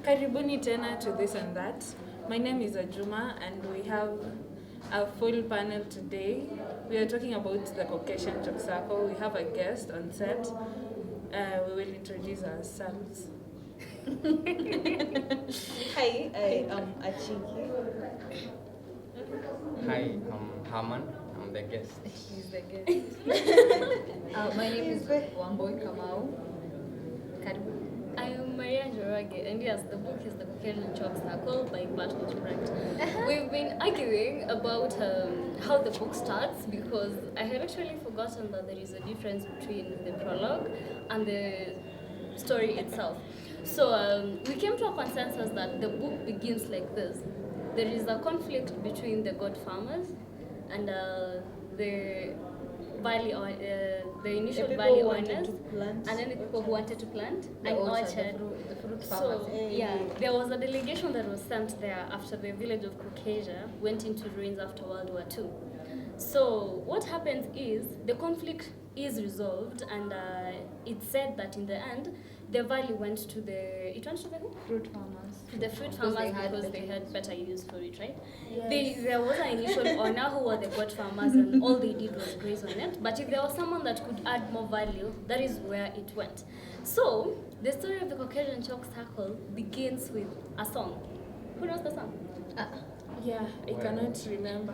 Karibuni tena to this and that. My name is Ajuma and we have a full panel today. We are talking about the Caucasian Chalk Circle. We have a guest on set. We will introduce ourselves. Hi, I am Achiki. Hi, I'm Haman. I'm the guest. He's the guest. My name is Wamboy Kamau. I am Maria Njorage, and yes, the book is The Caucasian Chalk Circle by Bertolt Brecht. We've been arguing about how the book starts because I had actually forgotten that there is a difference between the prologue and the story itself. So we came to a consensus that the book begins like this. There is a conflict between the goat farmers and the valley or the initial valley owners, and then the people who wanted to plant an orchard. The fruit farmers. So there was a delegation that was sent there after the village of Caucasia went into ruins after World War II. So what happens is the conflict is resolved, and it's said that in the end the valley went to the who? Fruit farmers. To the fruit Because farmers they they had better use for it, right? Yes. There was an initial owner who were the goat farmers, and all they did was graze on it. But if there was someone that could add more value, that is where it went. So the story of the Caucasian Chalk Circle begins with a song. Who knows the song? Yeah, I cannot remember.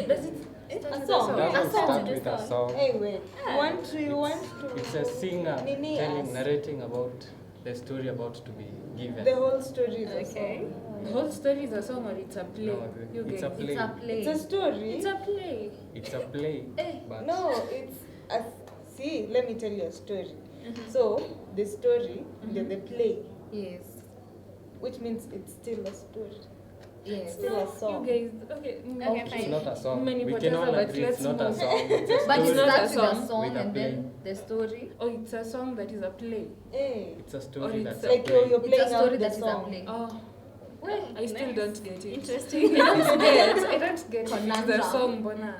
Does it? A song. That will A song. start with a song. Hey, wait. You want to? It's a singer Nini narrating about the story about to be given. The whole story is a Okay. song. The whole story is a song or it's a play? No, You it's guys. a play. It's a play. It's a story. It's a play. It's a play. But No, it's a. See, let me tell you a story. So the story, the play, Yes. which means it's still a story. Yes. Still a song. You guys, okay. it's not a song. Many We potatoes, can all but agree let's it's not a move. song. It's a But it story. not a starts with a song, song with a and play. then the story. Oh, it's a song that is a play. Hey. It's a story Or that's it's a Like play. you're It's playing a story out the that is a song. play. Oh, I still Nice. don't get it. Interesting. I don't get it. It's a Conundrum. song, Bona.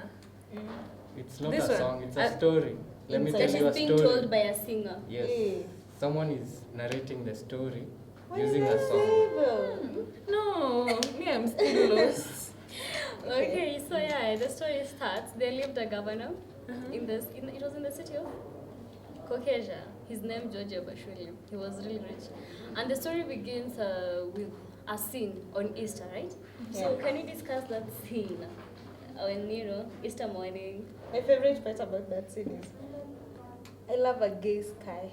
It's not This a one. song. It's a story. Let me Inside. tell That you a is being story. told by a singer. Yes. Hey. Someone is narrating the story Why using is a that song. evil? No, me, I'm still lost. Okay, so the story starts. There lived a governor it was in the city of Caucasia. His name George Bashuli. He was really rich, and the story begins with a scene on Easter, right? So Yeah. can we discuss that scene on Easter morning? My favorite part about that scene is I love a gay sky,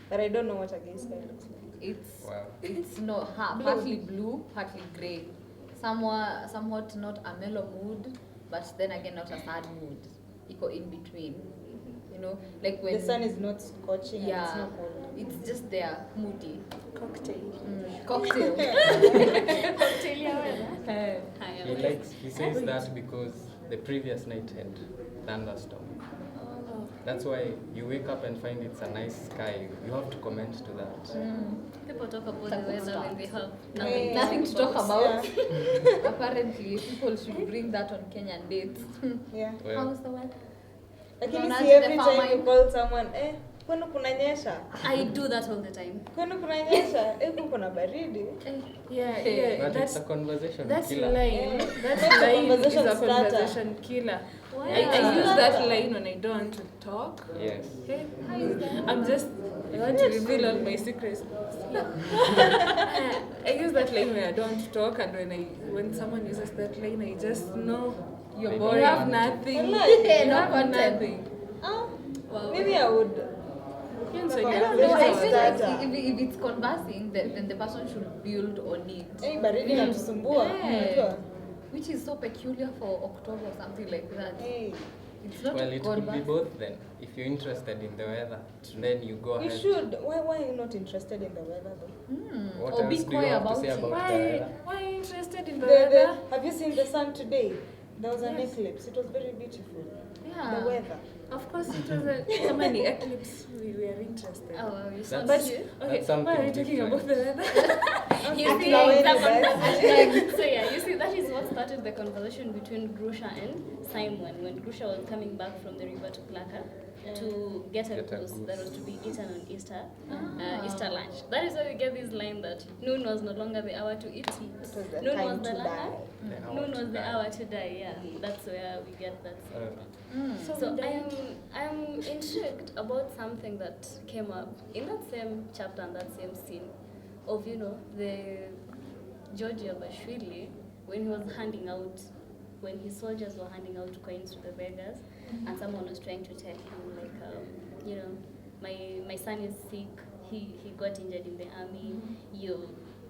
but I don't know what a gay sky looks like. Wow. It's not partly blue, partly grey. Somewhat not a mellow mood, but then again not a sad mood. Equal in between. You know, like when The sun is not scorching and it's yeah, not cold. it's just there, moody. Cocktail. Cocktail. He says that because the previous night had thunderstorm. That's why you wake up and find it's a nice sky. You have to comment to that. People talk about That the could weather when start. they have Yeah. Nothing to talk about. Yeah. Apparently, people should bring that on Kenyan dates. Yeah. Well, How's the weather? Lakini Unaona see zile every farmer time you call someone, kwenu kunanyesha? I do that all the time. Kwenu kunanyesha? Huku kuna baridi. Yeah, but it's that's a conversation that killer. line. That That's a line is conversation a starter. conversation killer. Why? I use Yeah. that line when I don't want to talk. Yes. Okay? I want to reveal all my secrets. I use that line when I don't want to talk, and when someone uses that line, I just know You're Maybe you boring. have nothing. Wallahi. You No have content. nothing. Wow. Maybe I would. Can't say I you I have don't know. I nothing. feel like Starter. if it's conversing, then the person should build on it. Baridi inatusumbua. Unajua? Which is so peculiar for October or something like that. Hey. It's not Well, it could be conversing. both then. If you're interested in the weather, then you go We ahead. should. Why are you not interested in the weather though? What Or be else do you coy have to about say it. about the Why? weather? Why are you interested in the The, weather? have you seen the sun today? There was an Yes. eclipse. It was very beautiful. Yeah. The weather. Of course, it was a many eclipse. We were interested. Oh, you sound But cute. okay, That's something why are you talking different. about the weather? You Actually, see, when that you so you see, that is what started the conversation between Grusha and Simon when Grusha was coming back from the river to Plaka to get a Get a goose goose. that was to be eaten on Easter, Easter lunch. much. That is why we get this line that noon was no longer the hour to eat meat. It was the Noon time was the to la- die. Noon was the hour to die. Yeah, that's where we get that. So I'm intrigued about something that came up in that same chapter and that same scene of the Georgia Bashvili when he was handing out, when his soldiers were handing out coins to the beggars, and someone was trying to tell him like my son is sick, he got injured in the army,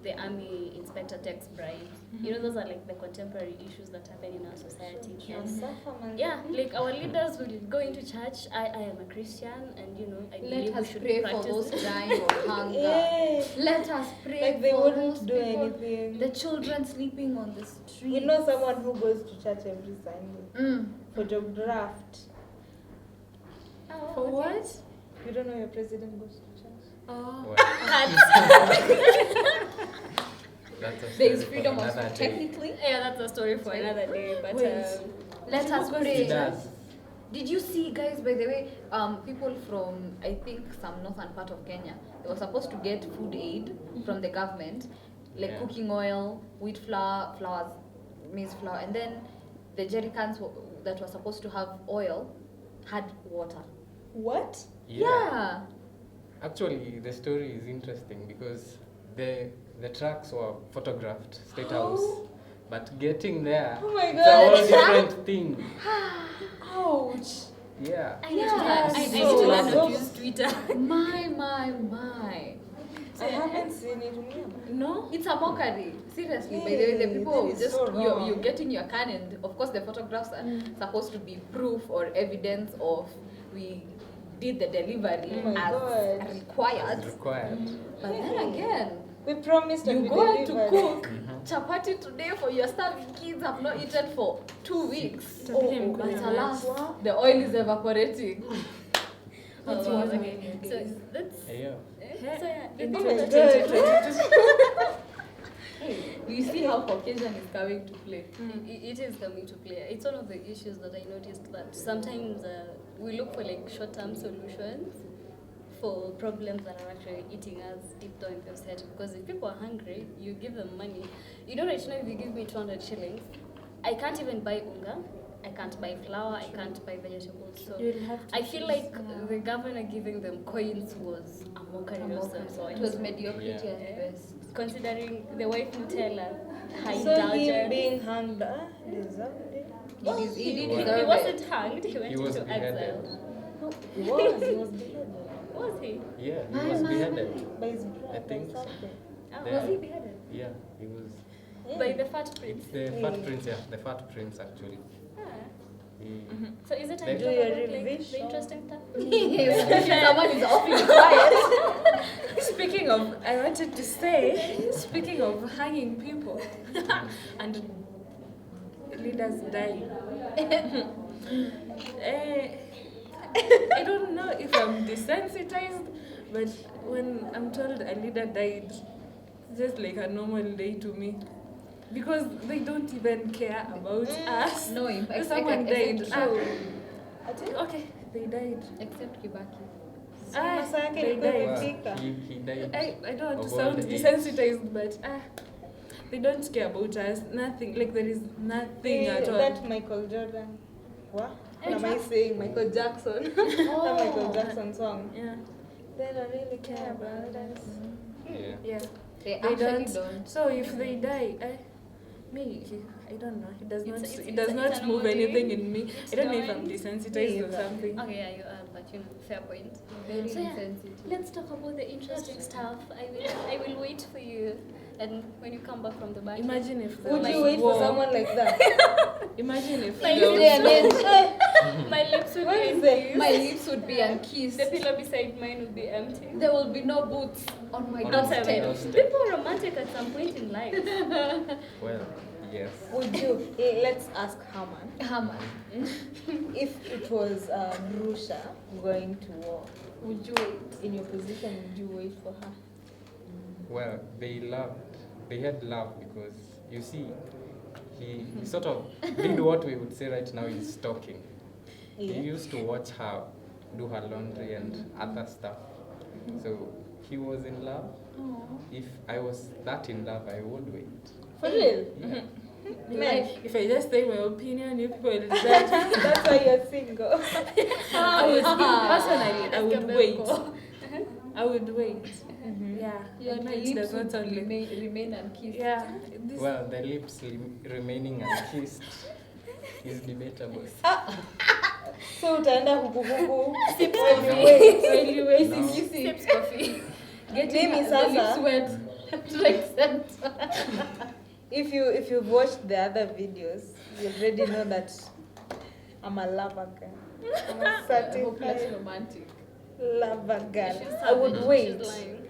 the army inspector takes bribes. Those are like the contemporary issues that happen in our society. And yeah, like our leaders will go into church. I am a Christian, and I believe Let we us should pray for practice those dying of hunger. Yeah. Let us pray Like they for wouldn't those do people, anything. the children sleeping on the street. We know someone who goes to church every Sunday for job draft. Oh, For okay. what? You don't know your president goes to church? Oh. Well, that's a There is story for freedom of another speech, day. technically. Yeah, that's a story for another day. But Wait. Let us He pray. does. Did you see, guys, by the way, people from, I think, some northern part of Kenya, they were supposed to get food aid from the government, like cooking oil, wheat flour, maize flour, and then the jerry cans that were supposed to have oil had water. What? Yeah. Actually, the story is interesting because the trucks were photographed State House, but getting there, Oh my it's a whole God. different thing. Ouch. Yeah. I need to Yeah, learn. I so need to learn how so- to use Twitter. My. I haven't seen it. Remember? No? It's a mockery. Seriously, by the way, the Hey, people that is just, so wrong. you're getting your can, and of course the photographs are supposed to be proof or evidence of we did the delivery Oh my as God. required. It's required. But then again, We promised and you we go out to delivered. cook chapati today for your starving kids have not eaten for 2 weeks. Oh, But goodness. alas, the oil is evaporating. Okay. So that's. Yeah. So yeah, In Oh my 2022. Do you see how Caucasian is coming to play? It is coming to play. It's one of the issues that I noticed that sometimes we look for like short-term solutions for problems that are actually eating us deep down in the head. Because if people are hungry, you give them money. Right now, if you give me 200 shillings, I can't even buy unga. I can't buy flour. I can't buy vegetables. So You'll have to I feel like the governor giving them coins was a mockery of some sort. It was mediocrity Yeah. at best. Considering the wife Nutella, high So him indulgence. being hunged, deserved it. He did Wow. deserve He it. wasn't hanged, he went He was into beheaded. exile. No, he was beheaded Was he? Yeah, he was beheaded. by his brother. I think so. something. Oh, Yeah. was he beheaded? Yeah, he was. By the fat prince. It's the fat prince, yeah, the fat prince actually. Ah. He, So is it time They- to Do talk your about like, revision. the interesting stuff? Someone is awfully quiet. Speaking of, I wanted to say, speaking of hanging people and leaders dying. I don't know if I'm desensitized, but when I'm told a leader died, it's just like a normal day to me. Because they don't even care about us. No, If someone died. Okay, they died. Except Kibaki. Masaa yake They ilikuwa died. imefika. he died. I don't want to of sound old age. desensitized, but they don't care about us. Nothing. Like there is nothing at all. That Michael Jordan. What? Am I saying Michael Jackson? That Michael Jackson song. Yeah. They don't really care about us. Yeah. Yeah. They They actually don't. don't. So if they die, I don't know. It does not. It's- It does it's not an move emoji. anything in me. It's I don't know if I'm going. desensitized or something. Okay, yeah, you are, but fair point. Very So yeah, insensitive. let's talk about the interesting stuff. I will wait for you, and when you come back from the bathroom. Imagine if there Would was you wait war. for someone like that? Imagine if My there Day was and age, my lips would What be is in that? peace. my lips would be unkissed. The pillow beside mine would be empty. There will be no boots on my On Not my doorstep. doorstep. People are romantic at some point in life. Well, yes. Would you? Let's ask Haman. Hammer. If it was Russia going to war, Would you wait? in your position, would you wait for her? Well, they had love because you see, he sort of did what we would say right now is stalking. He Yeah. used to watch her do her laundry and other stuff. So he was in love. If I was that in love, I would wait. For real? Yeah. Like, if I just say my opinion, you people will judge. That's why you're single. Personally, I would wait. I would wait. Yeah. Your I know it lips does not would sound like. remain unkissed. Yeah. This, Well, the lips remaining unkissed is debatable. So utaenda huku while you No. wait. while you wait, No. Sips coffee. Mimi the sasa. lips wet. Like center. If you've watched the other videos, you already know that I'm a lover girl. I'm a Hopeless certified romantic. lover girl. She's I would savage. wait. She's lying.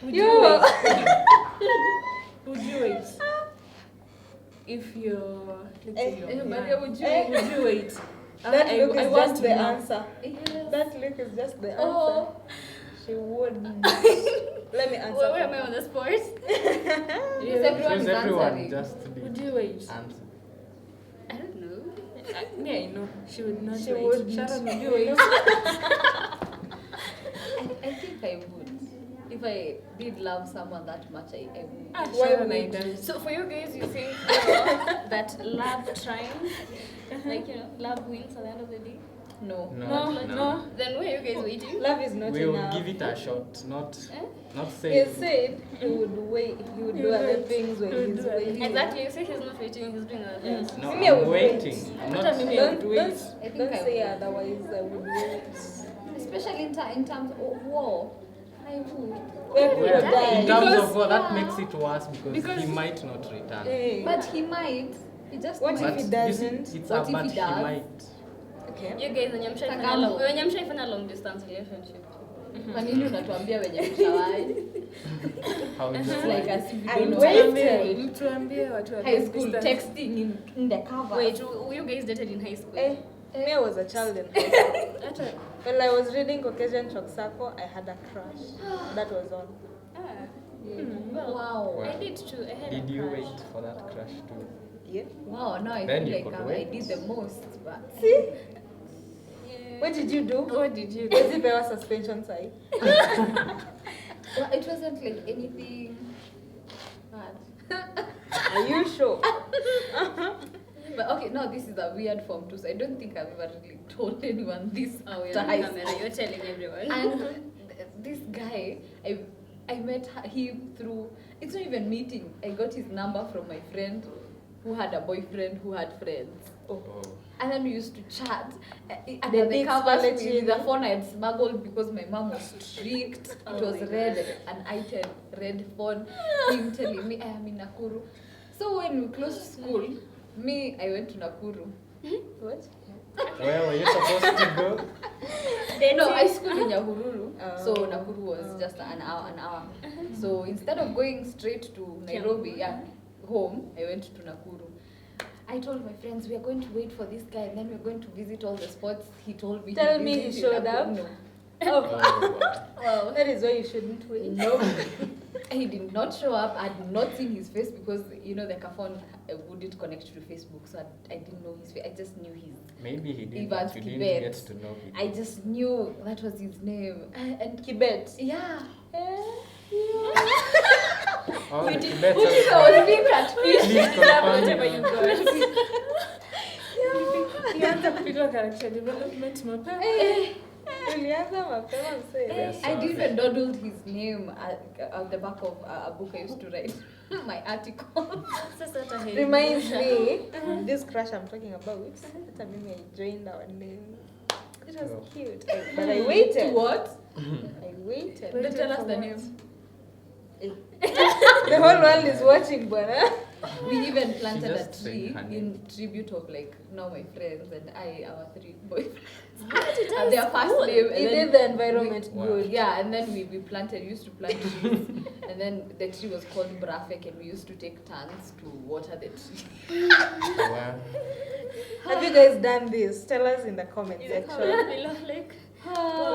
would You. you wait? Would you wait? If you're, let's say you're, Maria, would you? would you wait? That I look is want just to the know. answer. Yes. That look is just the answer. Oh. She wouldn't. Let me answer. Where am for I her. on the spot? Yes, everyone is Because everyone answering. just Would did you wait? answer. I don't know. Yeah, I know. She would not She wait. wouldn't. Sharon, would you wait? I think I would. If I did love someone that much, I would. Ah, Why Sharon, would I you? don't. So for you guys, you think that love triumphs? Like, love wins at the end of the day? No. No, no. Then why are you guys waiting? Love is not We will enough. give it a shot, not He say. said he would wait. He would He do would other wait. things when He would he's do other waiting. things. Exactly, you say he's not waiting, he's doing other things. No, Me, I would I'm wait. waiting. I'm What not. I mean, Don't, would wait. don't, I think don't I say would. otherwise. I would wait. Especially in terms of war. I would. Where people Well, die. in terms Because- of war, that makes it worse because Because- he might not return. Hey. But he might. He just What might. if he you see, doesn't? it's What a if but he he does? might. Okay. You guys, when you're trying a long distance relationship. Kwa nini unatuambia wenye mshawahi? How is It's it like like? as if you I don't know. waited. Mtuambie watu wa High long school distance. texting in the cover. Wait, you guys dated in high school? Eh, me, I was a child in high school. When I was reading Caucasian Chalk Circle, I had a crush. That was all. Well, Wow. Well, I did too. I had Did a you crush. wait for that crush too? Yeah. Wow, now I Then feel you like could I wait. did the most. But See? Yeah. What did you do? What did you do? Was it there suspension side? well, it wasn't like anything bad. Are you sure? But okay, now this is a weird form too, so I don't think I've ever really told anyone this Oh, after you're high on school. camera. You're telling everyone. And this guy, I met him through, it's not even meeting. I got his number from my friend who had a boyfriend who had friends. Oh. And then we used to chat. And The then the big covers spelling. with the phone I had smuggled because my mom was strict. It Oh was my red, an item, red phone. Him telling me I am in Nakuru. So when we closed school, I went to Nakuru. What? Where were you supposed to go? No, I schooled in Nyahururu, so Oh. Nakuru was just an hour. So instead of going straight to Nairobi, home, I went to Nakuru. I told my friends we are going to wait for this guy, and then we're going to visit all the spots he told me. Tell to me visit he in showed Nakuru. up. No. Oh, Well, That is why you shouldn't wait. no, he did not show up. I had not seen his face because the phone wouldn't connect to Facebook, so I didn't know his face. I just knew his. maybe he did, Evans but you didn't Kibet. get to know him. I just knew that was his name. And Kibet. yeah. Oh, the If Tibetans. I was being catfished, Please confirm Whatever it. you got. Ulianza kupigwa character development mapema. Ulianza mapema msee. Yes, I sorry. even doodled his name at the back of a book I used to write, my article. Sasa hata heri. Reminds me, this crush I'm talking about, hata mimi I joined our name. It was Oh. cute. But I waited. What? I waited. Don't tell us for the what? name. The whole world is watching, bwana. We even planted a just said tree her name. in tribute of now my friends and our 3 boyfriends. Did And their first name. It did the environment Wow. good. Yeah, and then we used to plant trees. And then the tree was called Brafek, and we used to take turns to water the tree. Wow. Have you guys done this? Tell us in the comment Is it how section. we look like?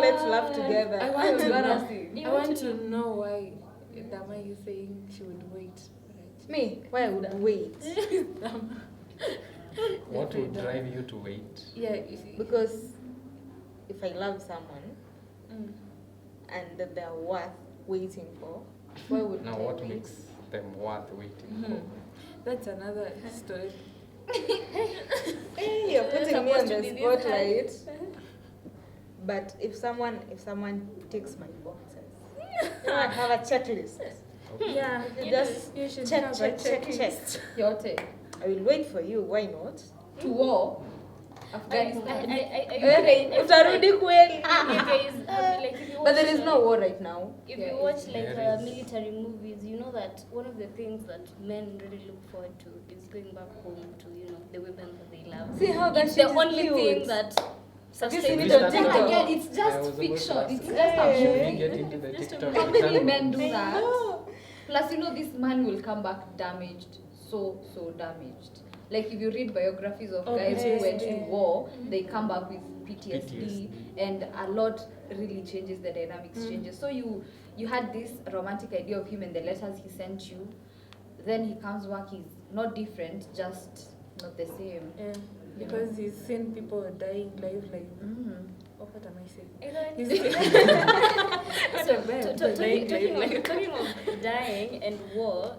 Let's laugh together. I want to know. Embarrassing. I want to know why Dama is saying she would wait. Right? Me? Why I would wait? What would drive you to wait? Yeah, you see. Because if I love someone, Mm. and that they're worth waiting for, why would Now, they what pick? makes them worth waiting for? That's another story. Hey, you're putting me on Supposed to the be this spotlight. But if someone ticks my boxes, I have a checklist. Yeah, You just you should check, have a check, check, checklist. check. Yote. I will wait for you. Why not? To war. Afghanistan. Utarudi kweli. You guys, like if you watch, But there is no war right now. If Yeah, you watch like there is. military movies, you know that one of the things that men really look forward to is going back home to, you know, the women that they love. See how that It's shit the is only cute. thing that Have you sustains seen it Wish on that Then TikTok? again, it's I just was about to fiction. ask It's you. just a Should we movie. get into the Just a TikTok? How many channel? men do that? No. Plus, you know, this man will come back damaged, so damaged. Like if you read biographies of guys who went to war, they come back with PTSD, and a lot really changes, the dynamics changes. So you had this romantic idea of him and the letters he sent you. Then he comes back, he's not different, just not the same. Yeah, because he's seen people dying live. Oh, what am I saying? He's seen Talking of dying and war,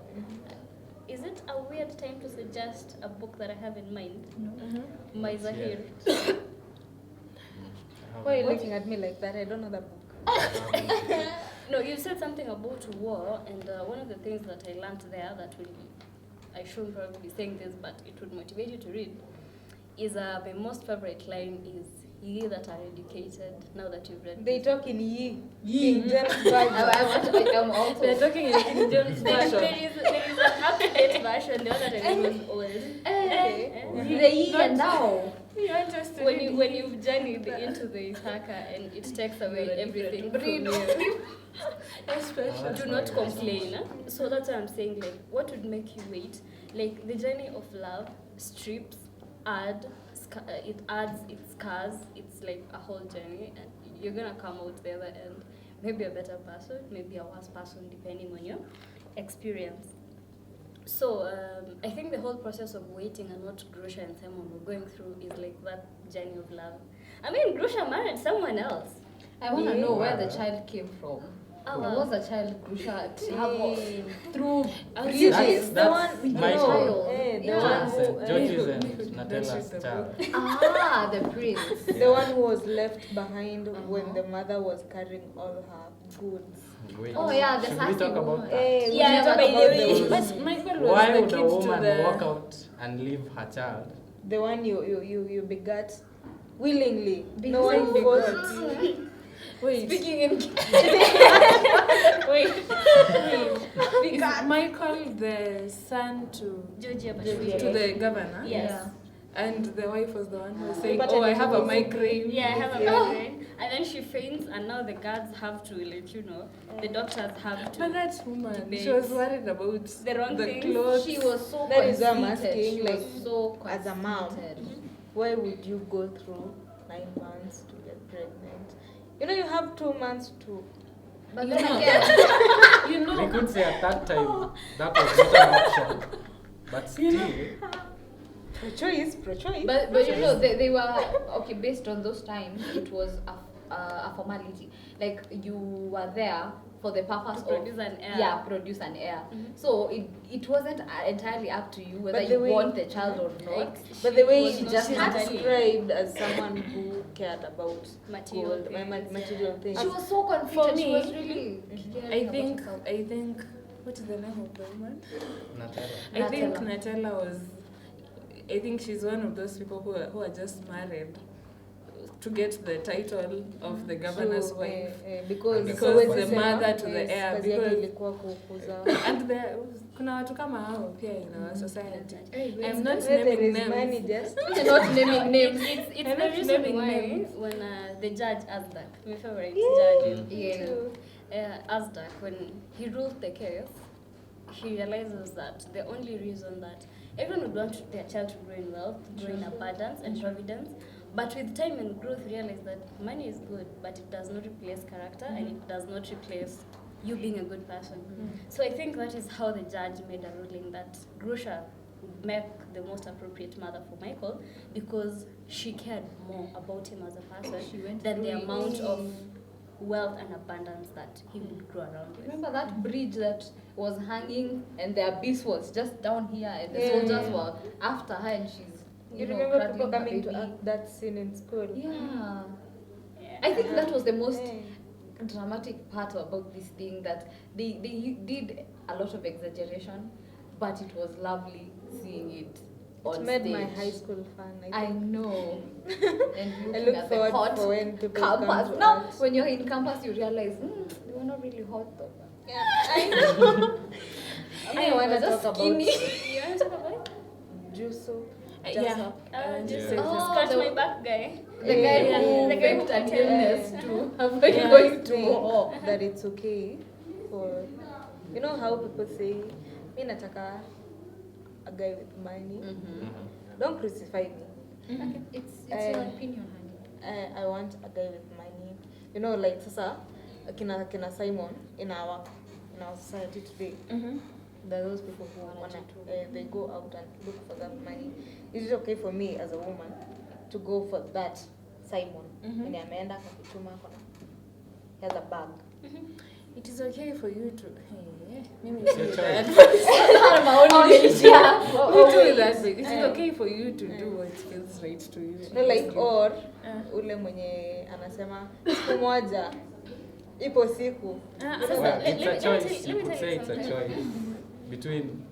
is it a weird time to suggest a book that I have in mind? No. My Zahir. Why are you looking at me like that? I don't know that book. No, you said something about war, and one of the things that I learned there that will, I shouldn't probably be saying this, but it would motivate you to read, is my most favorite line is, "Ye that are educated, now that you've read They this." talk in King James Version. I'm also. They're talking in King James There version. is an updated version, the other one was old. The ye and now. You want us to When read you've journeyed into the Isaka and it takes away everything from you, Especially. do not complain. So that's why I'm saying, like, what would make you wait? Like, the journey of love strips, it adds, it scars, it's like a whole journey, and you're gonna come out the other end. Maybe a better person, maybe a worse person, depending on your experience. So I think the whole process of waiting and what Grusha and Simon were going through is like that journey of love. I mean, Grusha married someone else. I want to know where the child came from. Oh, How wow. was the child Grusha through That's reaches? Michael. Eh, the Yeah. one who, George's eh, and Natella's the child. Ah, the prince. the one who was left behind when the mother was carrying all her goods. Wait, Oh, yeah, the should we sassy talk about woman. that? Eh, we Yeah, talk by the about way. the- But Michael was Why the would a kid to woman the... walk out and leave her child? the one you begat willingly. No Because one they forced you. Wait, Speaking in wait. Is Michael the son to Georgia the governor? Yes. And the wife was the one who was saying, But "Oh, I I have a was- migraine." Yeah, I have a Yeah. migraine. And then she faints, and now the guards have to, like, you know, the doctors have to. But that woman, Debate. she was worried about The wrong the things. clothes. she was so That is why I'm conceited. asking, She like, was so as a mom. conceited. Why would you go through 9 months to get pregnant? You know you have 2 months to. But You then know. again, You We know, could say at that time that was not an option. But still, Pro-choice, pro-choice. but you know they were okay based on those times. It was a formality. Like you were there for the purpose To of produce an heir. Yeah, produce an heir. So it wasn't entirely up to you whether But the you way- want the child or not. Like, But the way was she not just entirely described as someone who cared about Material gold, things, material things. She was so confident. For She me, was really. caring I about think, herself. what is the name of the woman? Nutella. I think Nutella. Nutella was, I think she's one of those people who are just married to get the title of the governor's wife. Because Because huwezi the sema, mother to the yes, heir, kazi yake because- ilikuwa kukuza. And there, kuna watu kama hao pia in our society. I'm not Where there naming is money, names. just You're not naming names. It's I'm the not reason naming why names. when the judge Azdak, my favorite Yeah. judge, Yeah. Azdak, when he ruled the case, he realizes that the only reason that everyone would want their child to grow in wealth, grow in abundance and providence, but with time and growth realize that money is good, but it does not replace character and it does not replace you being a good person. So I think that is how the judge made a ruling that Grusha would make the most appropriate mother for Michael because she cared more about him as a person She went than the through it. amount of wealth and abundance that he would grow around with. Remember that bridge that was hanging and the abyss was just down here and the Yeah. soldiers were after her and she's, You know, remember cradling people her coming to baby. act that scene in school? Yeah. I think that was the most Yeah. dramatic part about this thing, that they did a lot of exaggeration, but it was lovely seeing it on It made stage. my high school fun. I think. know. And I looking look at the forward hot for when people come campus. to Now, act. when you're in campus, you realize they were not really hot though. Yeah, I know. I want to just talk skinny. about You want to talk about? Juso. Yeah. Just Yeah. Oh, scratch the- my back guy. The guy Yeah. who The guy who begged an pretended. illness to avoid Yeah. going to Think war. that it's okay for, you know how people say, mi nataka a guy with money. Don't crucify me. It's Eh, your opinion, honey. I want a guy with money. You know, like sasa, kina Simon in our society today. There are those people who wanna they go out and look for that money. Is it okay for me as a woman to go for that Simon? When ameenda kakutuma kona, he has a bag. It is okay for you to. Hey, maybe It's your you choice. It is okay for you to do what feels right to you. No, like or ule mwenye anasema siku moja ipo siku. Well, it's a choice. let You me could tell say you it's a something. choice between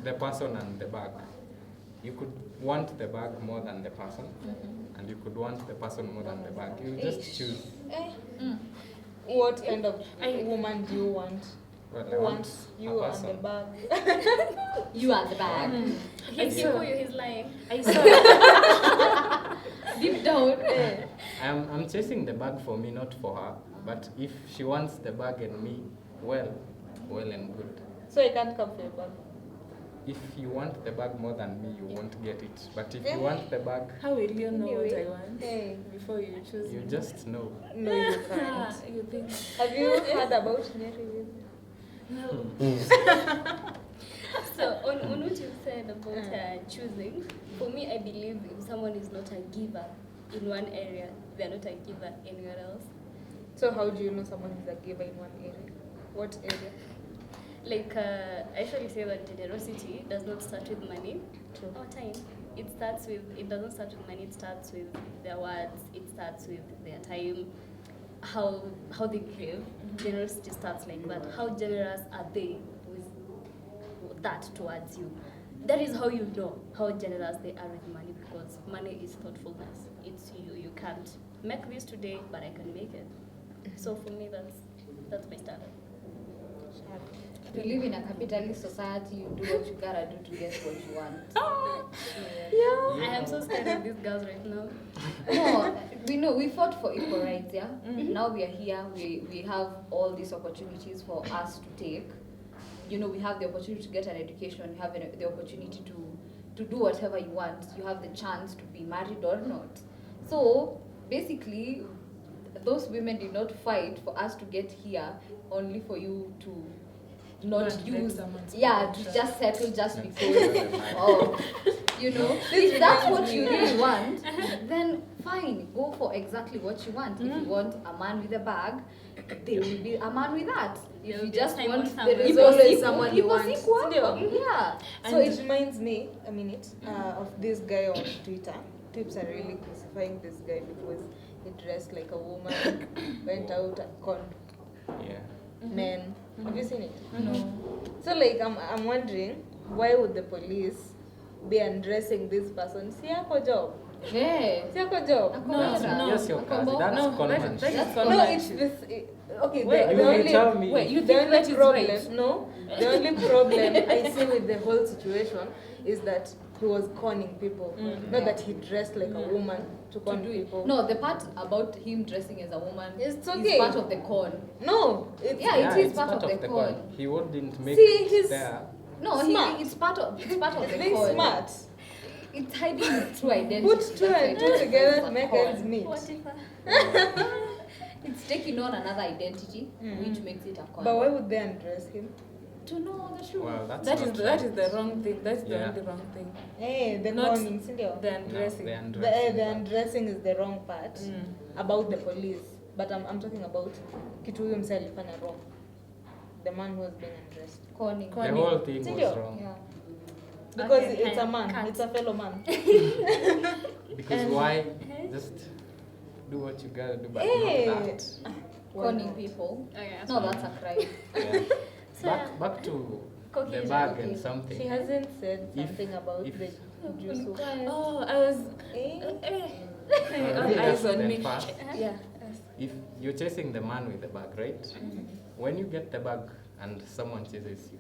the person and the bag. You could want the bag more than the person, and you could want the person more than the bag. You just choose. What kind of woman do you want? Well, I Who want wants a you and the person. bag? You are the bag. He's Kikuyu, he's lying. I saw. Deep down. I'm chasing the bag for me, not for her. But if she wants the bag and me, well and good. So I can't come for your bag. If you want the bag more than me, you won't get it. But if you want the bag, How will you know what I Anyway, want hey. before you choose? you me? just know. No, you can't. You think? Have you heard about Nyeri? So on what you said about choosing, for me I believe if someone is not a giver in one area, they're not a giver anywhere else. So how do you know someone is a giver in one area? What area? Like I usually say that generosity does not start with money True. or time. It doesn't start with money, it starts with their words, it starts with their time, how they give. Generosity starts like that. How generous are they with that towards you? That is how you know how generous they are with money, because money is thoughtfulness. It's you can't make this today, but I can make it. So for me that's my standard. We live in a capitalist society. You do what you gotta do to get what you want. I am so scared of these girls right now. No, we know we fought for equal rights. Yeah. Now we are here. We have all these opportunities for us to take. You know, we have the opportunity to get an education. You have the opportunity to do whatever you want. You have the chance to be married or not. So basically, those women did not fight for us to get here only for you to not Not make use, someone's to contract. just settle just because of, you know, if that's what you really want, then fine, go for exactly what you want. If you want a man with a bag, there will be a man with that. If There'll you be just Simon want the somewhere. There's always people someone you want. yeah. So it reminds me a minute of this guy on Twitter. Tips are really crucifying this guy because he dressed like a woman, went out and conned Yeah. men. Have you seen it? No. So like I'm wondering, why would the police be undressing this person? Si yako job. Yeah. Si yako job. That's just your cousin. That's No, conmanship. that is No, conmanship. it's this. Okay, Wait, the You will only tell me. Wait, you the think only that is problem, right? no, the only problem I see with the whole situation is that he was conning people. Not that he dressed like a woman to con people. No, the part about him dressing as a woman It's is okay. part of the con. No, it's Yeah, it is it's part of the con. con. He wouldn't make See, it he's- there. No, Smart. it's part of the being con. smart. It's hiding the true identity. Put two That's and why two it's together a to make con. ends meet. What if It's taking on another identity, which makes it a con. But why would they undress him? To know the truth. Well, that's That not is right. the wrong thing. That's the Yeah. only wrong thing. Hey, the Not conning, The undressing. No, the The undressing part. undressing is the wrong part about the police. but I'm talking about kitu huyo msee alifanya wrong. The man who was being undressed. Conning. The whole thing was Sindio? wrong. Yeah. Because Okay, it's a man, can't. it's a fellow man. Because why? Just do what you gotta do, but Hey. not that. Conning people. Oh, yeah. No, that's a crime. Yeah. Back to the Caucasian. bag and She something. hasn't said If- something about if- the juice. Oh, I was. All eyes on me. Fast. Yeah. If you're chasing the man with the bag, right? When you get the bag and someone chases you,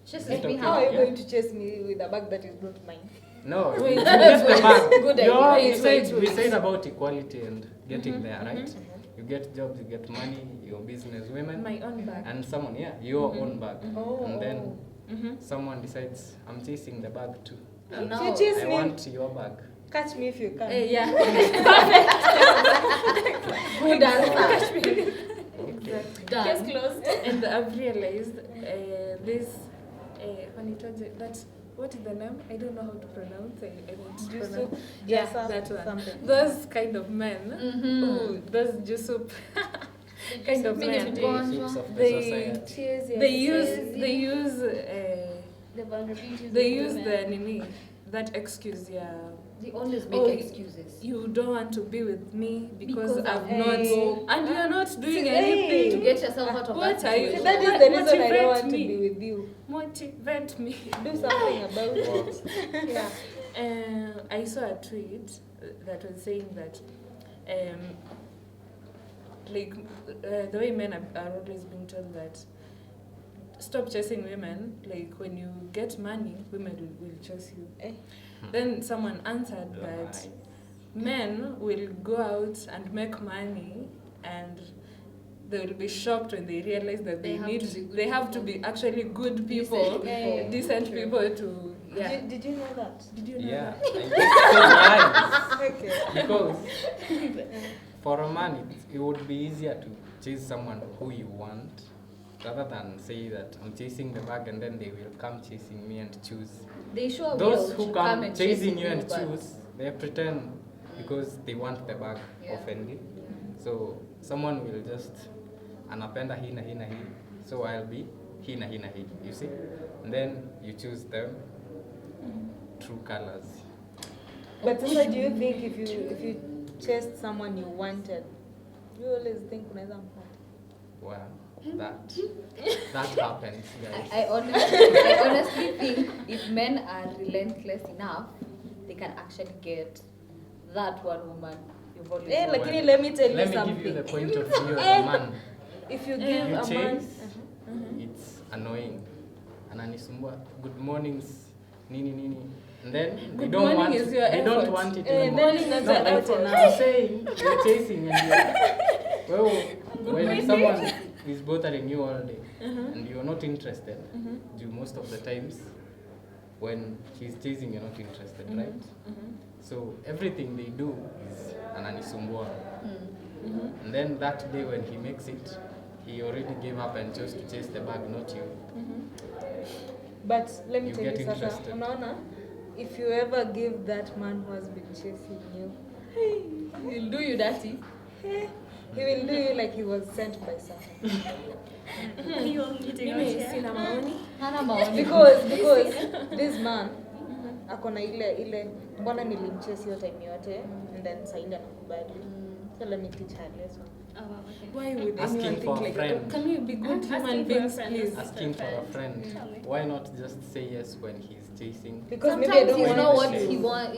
Just It's let me okay. How are you have. going to chase me with a bag that is not mine? no, Wait, you get the bag. Good You know, idea. we said about equality and getting there, right? You get jobs, you get money, you're business women, My own bag. and someone, your own bag, Oh. and then someone decides, I'm chasing the bag too. And If now, you chase I me, want your bag. catch me if you can. Yeah. good answer. Okay. Done. Case closed. And I've realized this. That what is the name? I don't know how to pronounce. I don't Juice pronounce. soup, Yeah, jasa, that one. something. Those kind of men. Who those juice soup kind of men. Soups of the They society. they use The vulnerabilities. they of use women. the nini that excuse. Yeah. They always make Oh, excuses. You don't want to be with me because Because I've I'm not, broke. and you're not doing Hey. anything To get yourself out of What that are you- See, situation. that is the reason I don't Motivate want to me. be with you. motivate me. Do something about it. Yeah. I saw a tweet that was saying that, the way men are always being told that stop chasing women. Like when you get money, women will chase you. Eh. Then someone answered that men will go out and make money and they will be shocked when they realize that They have to be good they have to be actually good people, Decent decent people. people to Did you know that? Did you know Yeah, that? I Okay. because for a man, it would be easier to chase someone who you want rather than say that I'm chasing the bag and then they will come chasing me and choose. They sure Those will who come come and chasing chase you and but- choose, they pretend because they want the bag Yeah. oftenly. So someone will just anapenda hii na hii na hii, so I'll be hii na hii na hii, you see? And then you choose them true colors. But Sasa, do you think if you chased someone you wanted, you always think unaweza mpata? Well, that happens, guys. I honestly think if men are relentless enough, they can actually get that one woman you've always Eh, wanted. lakini let me tell you Let me something. give you the point of view of a man. If you give You a man, chase, it's annoying. Ananisumbua, good mornings, nini nini. And then they Good don't morning want is your they don't effort. want it Eh, in the morning. then it's No, not like effort. I'm saying, you're chasing and you're, well, when someone is bothering you all day and you're not interested, do most of the times when he's chasing you're not interested, right? So everything they do is ananisumbua. And then that day when he makes it, he already gave up and chose to chase the bag, not you. but let me You tell get you, Sasa, interested. unaona, if you ever give that man who has been chasing you, He'll do you dirty. he will do you like he was sent by someone. You are meeting out Mimi here. sina maoni. Hana maoni. Because this man akona ile mbona nilimchase hiyo time yote and then saindi anakubali. So let me teach her a lesson. Oh, okay. Why would Asking anyone for think a like friend. that? Can we be good Asking human for a beings, friend. please? Asking for a friend. Tell me. Why not just say yes when he's chasing? Because maybe I Sometimes don't he's want not to what chase. he want.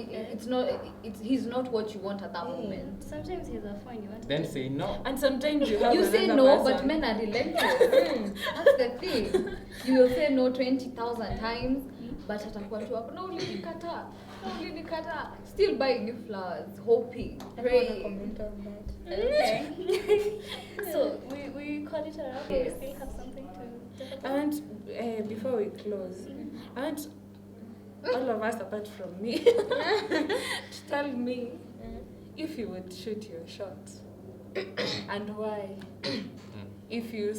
He's not what you want at that moment. Sometimes he's a phone you want. Then say no. And sometimes you have You say another no, but person. men are relentless. That's the thing. You will say no 20,000 times, but atakuwa tu hapo. No, ulinikataa. No, ulinikataa. Still buying you flowers, hoping, I don't wanna praying. comment on that. Okay. So we call it a wrap. Yes. We still have something to talk I about. want, before we close, I want all of us apart from me to tell me if you would shoot your shot and why. If you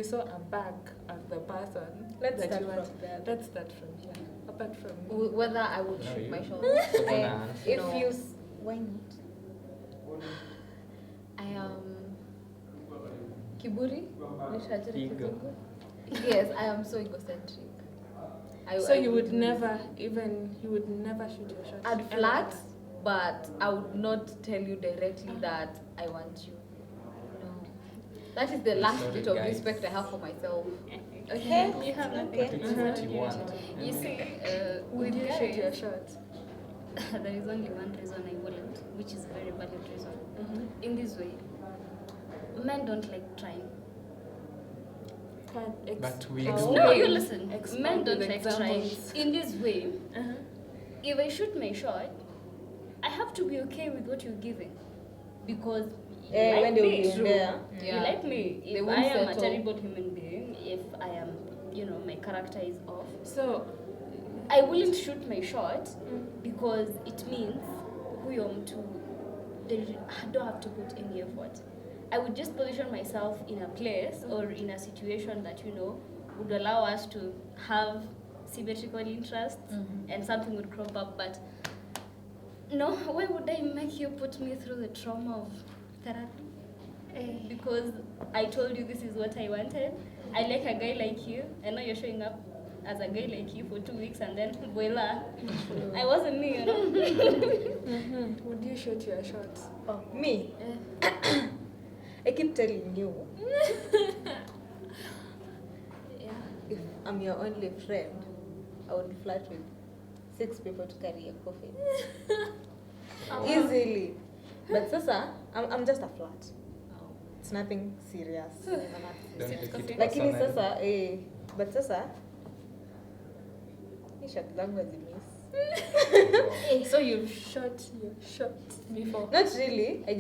saw a bag of the person Let's that start you want, from there. let's start from here. Apart from me. Whether I would shoot my shot. Someone answer. If No. you why not? I am Kiburi. Ego. Yes, I am so egocentric. So you would never shoot your shot? I'd flirt, but I would not tell you directly that I want you. No. That is the last Sorry, bit of guys. respect I have for myself. Okay. You have nothing. But it's what you want. You see, Would with you shoot your guys, shot? there is only one reason I wouldn't, which is a very valid reason. In this way, men don't like trying. But we Oh. do. No, you listen. Expound Men don't with like trying. examples. In this way, Uh-huh. if I shoot my shot, I have to be okay with what you're giving. Because you like When they will me. be in there. You like me. They If won't I am a settle. terrible human being, if I am, my character is off, So, I wouldn't shoot my shot because it means who to I don't have to put any effort. I would just position myself in a place or in a situation that would allow us to have symmetrical interests and something would crop up. But no, why would I make you put me through the trauma of therapy? Because I told you this is what I wanted. I like a guy like you, and now you're showing up as a guy like you for 2 weeks, and then voila, I wasn't me, would you shoot your shot? Oh, me? I keep telling you, if I'm your only friend, I would flirt with 6 people to carry a coffin. Easily. But sasa, I'm just a flirt. It's nothing serious. Don't take it Lakini personally. sasa, but sasa, hii shot zangu hazimiss. So you've shot your shot before? Not really. I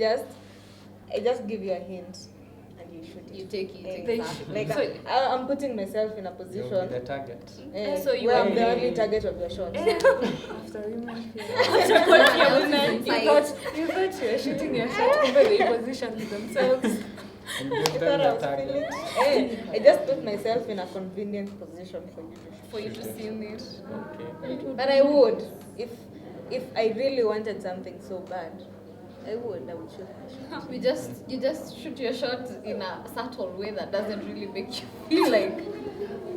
just give you a hint and you shoot it. You take it. They exactly. Like So- I'm putting myself in a You'll be position the target. So you where are I'm the really- only target of your shot. After women feel. Women. You thought you were shooting your shot, even they positioned themselves. And give I them thought I the was target. feeling. I just put myself in a convenient position for you to shoot. for you to see me. Okay. But I would, if I really wanted something so bad, I would shoot my shot. You just shoot your shot in a subtle way that doesn't really make you feel like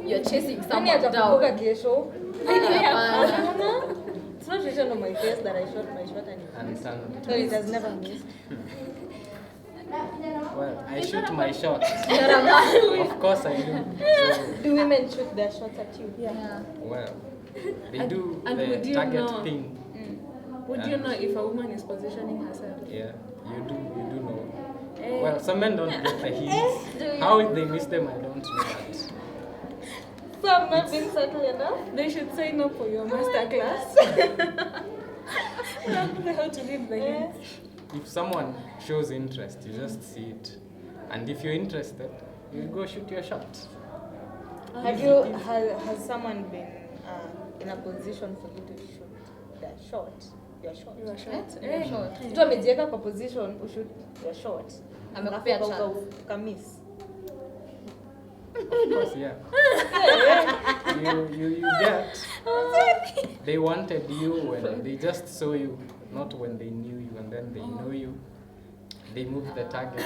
you're chasing Nani someone atakumbuka down. kesho? Hapana. It's not written on my face that I shot my shot and it missed. And So it has never missed. well, I shoot my shot. You're a man. Of course I do. So, Do women shoot their shots at you? Yeah. well, they do and the would you target know? thing. Would you know if a woman is positioning herself? Yeah, you do know. Eh. Well, some men don't get the hints. How they miss them, I don't know that. So I'm not being subtle enough? They should sign up for your master class. Learn how to read the hints. If someone shows interest, you just see it. And if you're interested, you go shoot your shot. Has someone been in a position for you to shoot their shot? Your shot. Your shot. Your shot. Mtu amejiweka kwa position ushoot your shot. Amekupea Alafu chance. ukamiss. Of course, yeah. you get. They wanted you when they just saw you, not when they knew you, and then they know you. They move the target.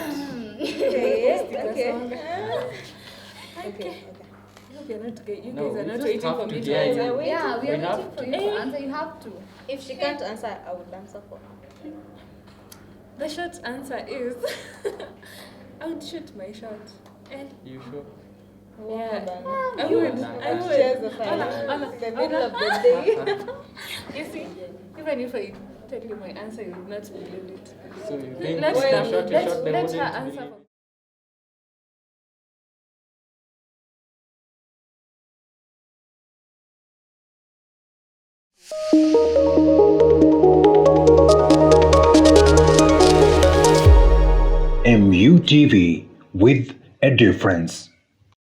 Okay. I hope you're not you No, guys are we not just waiting have for to me to get answer. you. Yeah, we We are have waiting for to. you to answer. You have to. If she can't answer, I would answer for her. The short answer is I would shoot my shot. You sure? Yeah. Bana. I would. Shares the fire. Anna, In the middle of the day. You see, even if I tell you my answer, you would not believe it. So you think Let when her you shot, they let her wouldn't answer. believe. MUTV with a difference.